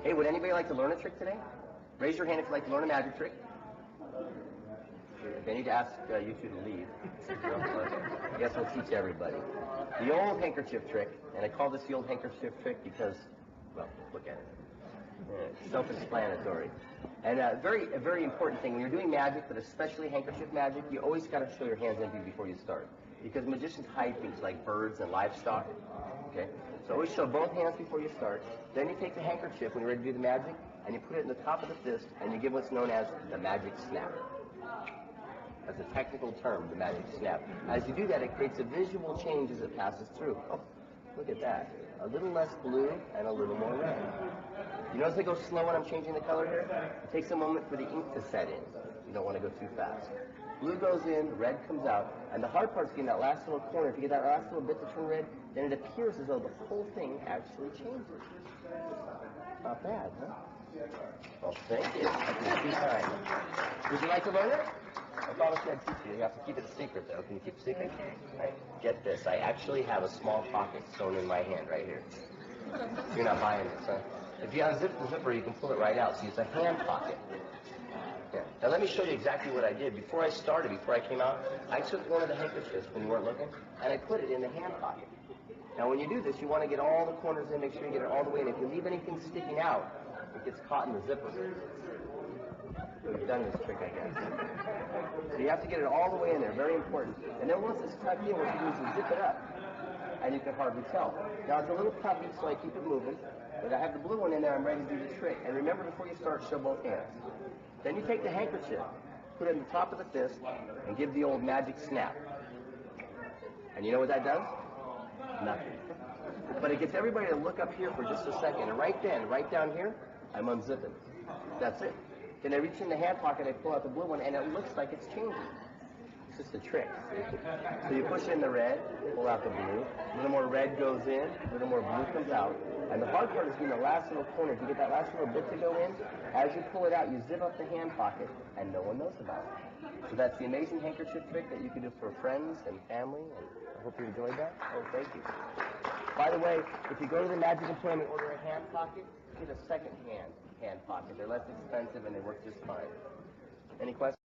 Hey, would anybody like to learn a trick today? Raise your hand if you'd like to learn a magic trick. I need to ask you two to leave. I guess we'll teach everybody. The old handkerchief trick, and I call this the old handkerchief trick because, well, look at it. Self-explanatory. And a very important thing, when you're doing magic, but especially handkerchief magic, you always got to show your hands empty before you start. Because magicians hide things like birds and livestock. Okay? So always show both hands before you start. Then you take the handkerchief when you're ready to do the magic, and you put it in the top of the fist, and you give what's known as the magic snap. That's a technical term, the magic snap. As you do that, it creates a visual change as it passes through. Oh, look at that. A little less blue and a little more red. You notice I go slow when I'm changing the color here? It takes a moment for the ink to set in. You don't want to go too fast. Blue goes in, red comes out, and the hard part is getting that last little corner. If you get that last little bit to turn red, then it appears as though the whole thing actually changes. Not bad, huh? Well, thank you. That's too kind. Would you like to learn it? I thought I should teach you. You have to keep it a secret, though. Can you keep it a secret? Right. Get this. I actually have a small pocket sewn in my hand right here. You're not buying this, huh? If you unzip the zipper, you can pull it right out. So it's a hand pocket. Yeah. Now let me show you exactly what I did. Before I started, before I came out, I took one of the handkerchiefs when you weren't looking, and I put it in the hand pocket. Now when you do this, you want to get all the corners in, make sure you get it all the way in. If you leave anything sticking out, it gets caught in the zipper. So you've done this trick, I guess. So you have to get it all the way in there, very important. And then once it's tucked in, what you do is you zip it up, and you can hardly tell. Now it's a little puffy, so I keep it moving. But I have the blue one in there, I'm ready to do the trick. And remember, before you start, show both hands. Then you take the handkerchief, put it in the top of the fist, and give the old magic snap. And you know what that does? Nothing. But it gets everybody to look up here for just a second. And right then, right down here, I'm unzipping. That's it. Then I reach in the hand pocket, I pull out the blue one, and it looks like it's changing. It's just a trick. So you push in the red, pull out the blue, a little more red goes in, a little more blue comes out, and the hard part is getting the last little corner. If you get that last little bit to go in, as you pull it out, you zip up the hand pocket, and no one knows about it. So that's the amazing handkerchief trick that you can do for friends and family, and I hope you enjoyed that. Oh, thank you. By the way, if you go to the Magic Employment and order a hand pocket, get a second hand pocket. They're less expensive and they work just fine. Any questions?